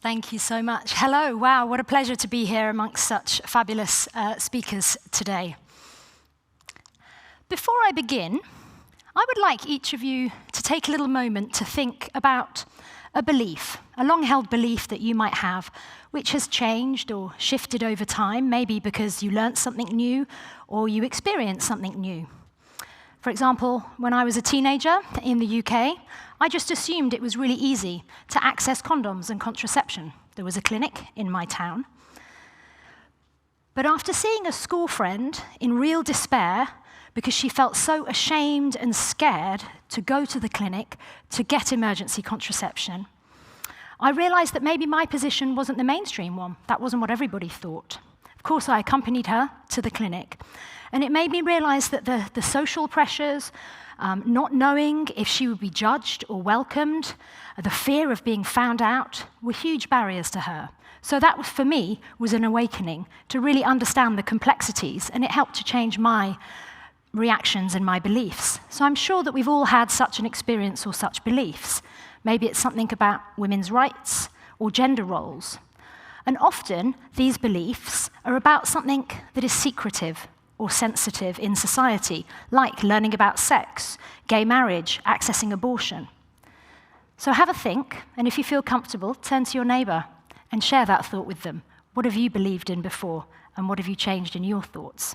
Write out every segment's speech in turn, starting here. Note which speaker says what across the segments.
Speaker 1: Thank you so much. Hello, wow, what a pleasure to be here amongst such fabulous speakers today. Before I begin, I would like each of you to take a little moment to think about a belief, a long-held belief that you might have, which has changed or shifted over time, maybe because you learnt something new or you experienced something new. For example, when I was a teenager in the UK, I just assumed it was really easy to access condoms and contraception. There was a clinic in my town. But after seeing a school friend in real despair because she felt so ashamed and scared to go to the clinic to get emergency contraception, I realized that maybe my position wasn't the mainstream one. That wasn't what everybody thought. Of course, I accompanied her to the clinic, and it made me realize that the social pressures, not knowing if she would be judged or welcomed, the fear of being found out, were huge barriers to her. So that, for me, was an awakening to really understand the complexities, and it helped to change my reactions and my beliefs. So I'm sure that we've all had such an experience or such beliefs. Maybe it's something about women's rights or gender roles. And often, these beliefs are about something that is secretive or sensitive in society, like learning about sex, gay marriage, accessing abortion. So have a think, and if you feel comfortable, turn to your neighbour and share that thought with them. What have you believed in before, and what have you changed in your thoughts?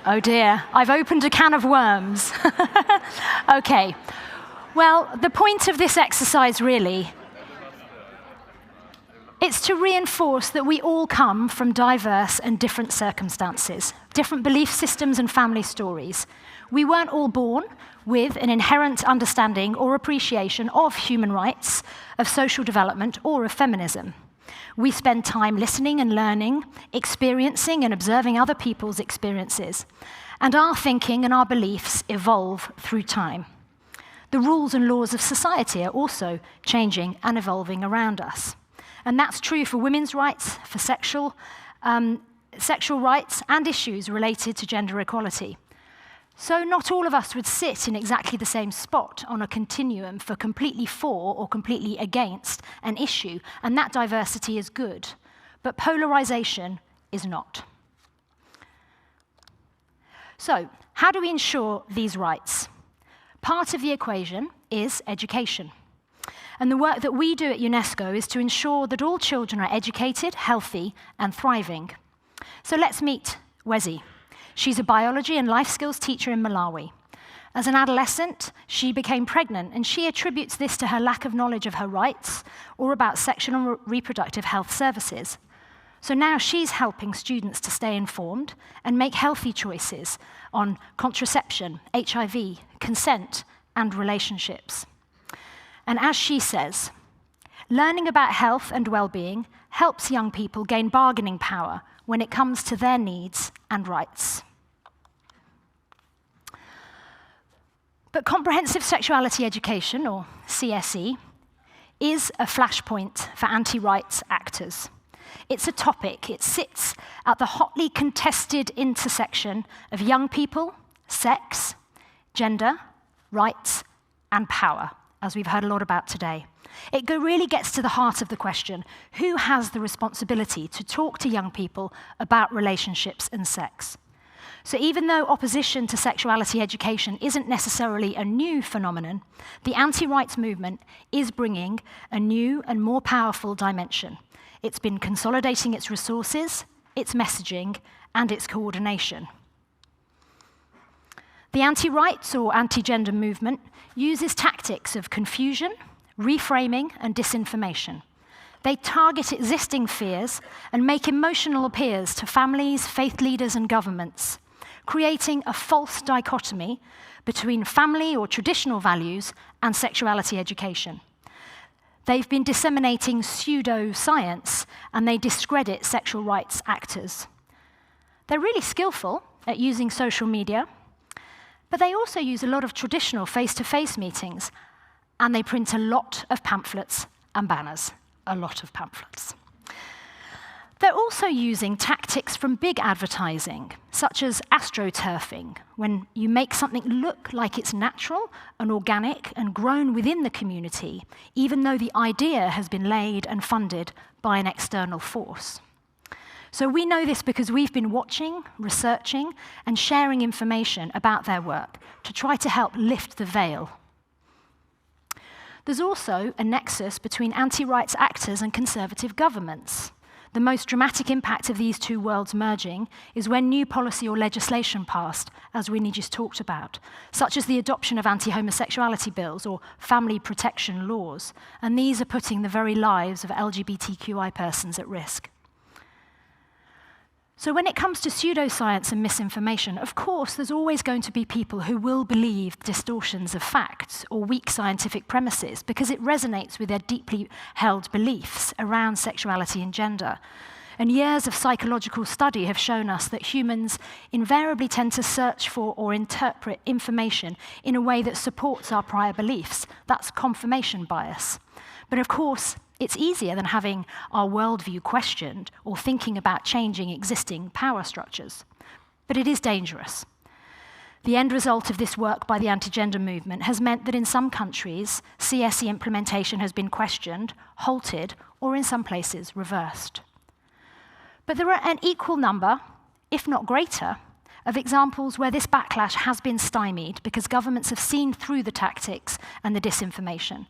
Speaker 1: Oh dear, I've opened a can of worms. Okay, well, the point of this exercise really, it's to reinforce that we all come from diverse and different circumstances, different belief systems and family stories. We weren't all born with an inherent understanding or appreciation of human rights, of social development, or of feminism. We spend time listening and learning, experiencing and observing other people's experiences, and our thinking and our beliefs evolve through time. The rules and laws of society are also changing and evolving around us. And that's true for women's rights, for sexual rights, and issues related to gender equality. So not all of us would sit in exactly the same spot on a continuum for completely for or completely against an issue, and that diversity is good. But polarization is not. So, how do we ensure these rights? Part of the equation is education. And the work that we do at UNESCO is to ensure that all children are educated, healthy, and thriving. So let's meet Wezi. She's a biology and life skills teacher in Malawi. As an adolescent, she became pregnant, and she attributes this to her lack of knowledge of her rights or about sexual and reproductive health services. So now she's helping students to stay informed and make healthy choices on contraception, HIV, consent, and relationships. And as she says, learning about health and well-being helps young people gain bargaining power when it comes to their needs and rights. But comprehensive sexuality education, or CSE, is a flashpoint for anti-rights actors. It's a topic. It sits at the hotly contested intersection of young people, sex, gender, rights, and power, as we've heard a lot about today. It really gets to the heart of the question, who has the responsibility to talk to young people about relationships and sex? So even though opposition to sexuality education isn't necessarily a new phenomenon, the anti-rights movement is bringing a new and more powerful dimension. It's been consolidating its resources, its messaging, and its coordination. The anti-rights or anti-gender movement uses tactics of confusion, reframing, and disinformation. They target existing fears and make emotional appeals to families, faith leaders, and governments, creating a false dichotomy between family or traditional values and sexuality education. They've been disseminating pseudo-science, and they discredit sexual rights actors. They're really skillful at using social media, but they also use a lot of traditional face-to-face meetings, and they print a lot of pamphlets and banners, a lot of pamphlets. They're also using tactics from big advertising, such as astroturfing, when you make something look like it's natural and organic and grown within the community, even though the idea has been laid and funded by an external force. So we know this because we've been watching, researching, and sharing information about their work to try to help lift the veil. There's also a nexus between anti-rights actors and conservative governments. The most dramatic impact of these two worlds merging is when new policy or legislation passed, as Winnie just talked about, such as the adoption of anti-homosexuality bills or family protection laws, and these are putting the very lives of LGBTQI persons at risk. So when it comes to pseudoscience and misinformation, of course, there's always going to be people who will believe distortions of facts or weak scientific premises because it resonates with their deeply held beliefs around sexuality and gender. And years of psychological study have shown us that humans invariably tend to search for or interpret information in a way that supports our prior beliefs. That's confirmation bias. But of course, it's easier than having our worldview questioned or thinking about changing existing power structures. But it is dangerous. The end result of this work by the anti-gender movement has meant that in some countries, CSE implementation has been questioned, halted, or in some places reversed. But there are an equal number, if not greater, of examples where this backlash has been stymied because governments have seen through the tactics and the disinformation.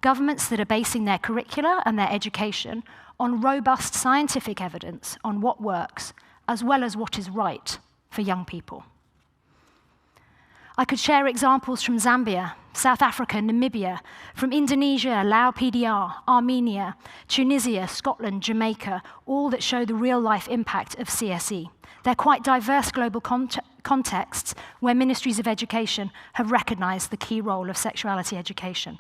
Speaker 1: Governments that are basing their curricula and their education on robust scientific evidence on what works, as well as what is right for young people. I could share examples from Zambia, South Africa, Namibia, from Indonesia, Lao PDR, Armenia, Tunisia, Scotland, Jamaica, all that show the real-life impact of CSE. They're quite diverse global contexts where ministries of education have recognized the key role of sexuality education.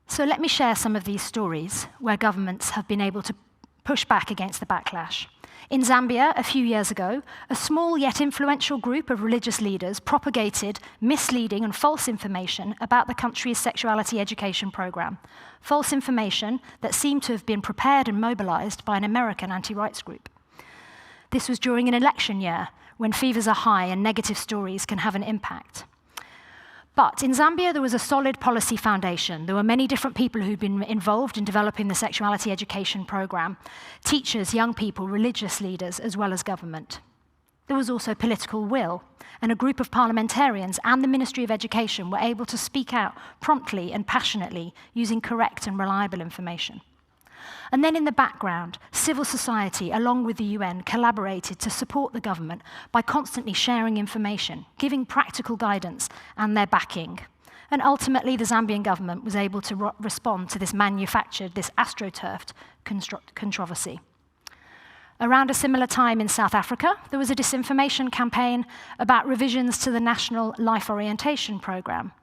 Speaker 1: So let me share some of these stories where governments have been able to push back against the backlash. In Zambia, a few years ago, a small yet influential group of religious leaders propagated misleading and false information about the country's sexuality education program. False information that seemed to have been prepared and mobilized by an American anti-rights group. This was during an election year when fevers are high and negative stories can have an impact. But in Zambia, there was a solid policy foundation. There were many different people who'd been involved in developing the sexuality education program, teachers, young people, religious leaders, as well as government. There was also political will, and a group of parliamentarians and the Ministry of Education were able to speak out promptly and passionately using correct and reliable information. And then in the background, civil society, along with the UN, collaborated to support the government by constantly sharing information, giving practical guidance and their backing. And ultimately, the Zambian government was able to respond to this manufactured, this astroturfed controversy. Around a similar time in South Africa, there was a disinformation campaign about revisions to the National Life Orientation Programme.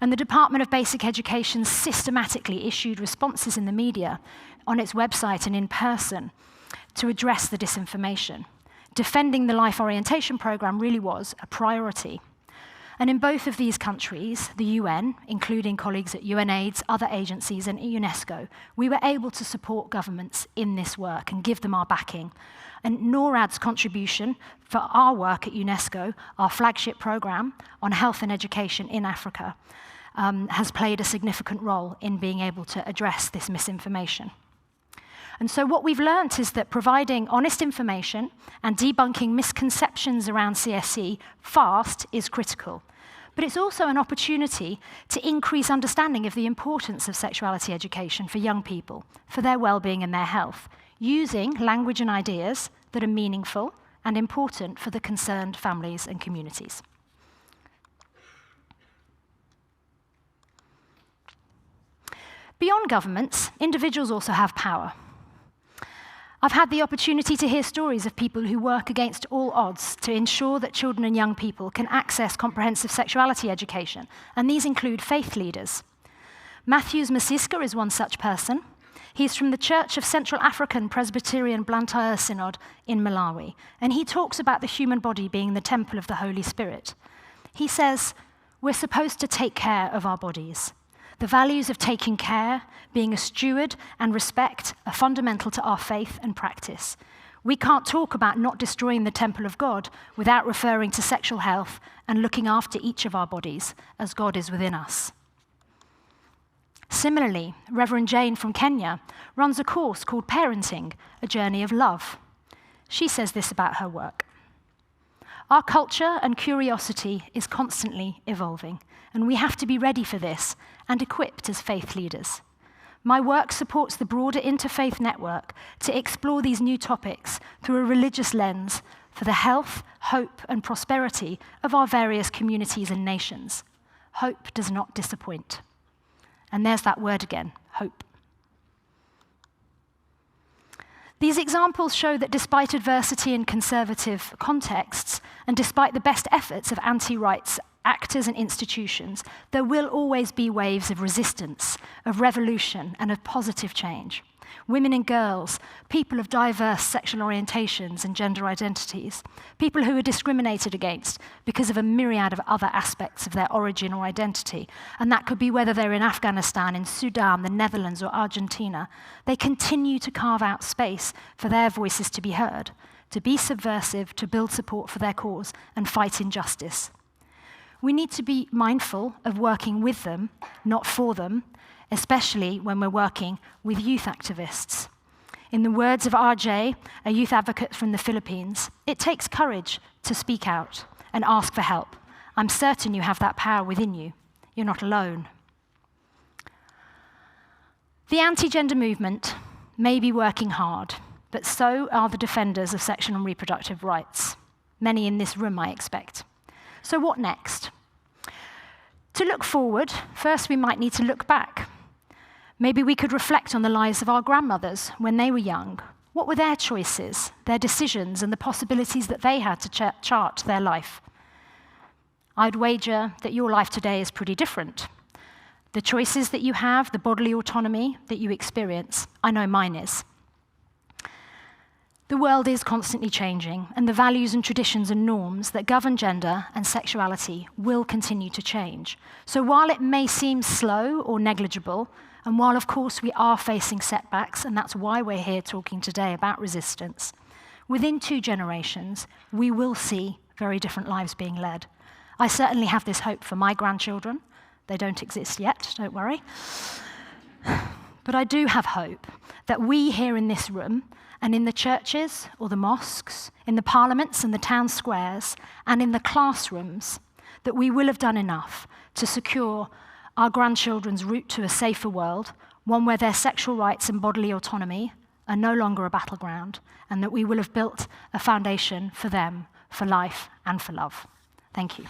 Speaker 1: And the Department of Basic Education systematically issued responses in the media, on its website and in person, to address the disinformation. Defending the life orientation program really was a priority. And in both of these countries, the UN, including colleagues at UNAIDS, other agencies, and UNESCO, we were able to support governments in this work and give them our backing. And NORAD's contribution for our work at UNESCO, our flagship program on health and education in Africa, has played a significant role in being able to address this misinformation. And so what we've learned is that providing honest information and debunking misconceptions around CSE fast is critical. But it's also an opportunity to increase understanding of the importance of sexuality education for young people, for their well-being and their health, using language and ideas that are meaningful and important for the concerned families and communities. Beyond governments, individuals also have power. I've had the opportunity to hear stories of people who work against all odds to ensure that children and young people can access comprehensive sexuality education, and these include faith leaders. Matthews Masiska is one such person. He's from the Church of Central African Presbyterian Blantyre Synod in Malawi, and he talks about the human body being the temple of the Holy Spirit. He says, we're supposed to take care of our bodies. The values of taking care, being a steward, and respect are fundamental to our faith and practice. We can't talk about not destroying the temple of God without referring to sexual health and looking after each of our bodies as God is within us. Similarly, Reverend Jane from Kenya runs a course called Parenting, A Journey of Love. She says this about her work. Our culture and curiosity is constantly evolving, and we have to be ready for this and equipped as faith leaders. My work supports the broader interfaith network to explore these new topics through a religious lens for the health, hope, and prosperity of our various communities and nations. Hope does not disappoint. And there's that word again, hope. These examples show that despite adversity in conservative contexts, and despite the best efforts of anti-rights actors and institutions, there will always be waves of resistance, of revolution, and of positive change. Women and girls, people of diverse sexual orientations and gender identities, people who are discriminated against because of a myriad of other aspects of their origin or identity, and that could be whether they're in Afghanistan, in Sudan, the Netherlands, or Argentina, they continue to carve out space for their voices to be heard, to be subversive, to build support for their cause, and fight injustice. We need to be mindful of working with them, not for them, especially when we're working with youth activists. In the words of RJ, a youth advocate from the Philippines, it takes courage to speak out and ask for help. I'm certain you have that power within you. You're not alone. The anti-gender movement may be working hard, but so are the defenders of sexual and reproductive rights. Many in this room, I expect. So what next? To look forward, first we might need to look back. Maybe we could reflect on the lives of our grandmothers when they were young. What were their choices, their decisions, and the possibilities that they had to chart their life? I'd wager that your life today is pretty different. The choices that you have, the bodily autonomy that you experience, I know mine is. The world is constantly changing, and the values and traditions and norms that govern gender and sexuality will continue to change. So while it may seem slow or negligible, and while, of course, we are facing setbacks, and that's why we're here talking today about resistance, within 2 generations, we will see very different lives being led. I certainly have this hope for my grandchildren. They don't exist yet, don't worry. But I do have hope that we here in this room, and in the churches or the mosques, in the parliaments and the town squares, and in the classrooms, that we will have done enough to secure our grandchildren's route to a safer world, one where their sexual rights and bodily autonomy are no longer a battleground, and that we will have built a foundation for them, for life and for love. Thank you.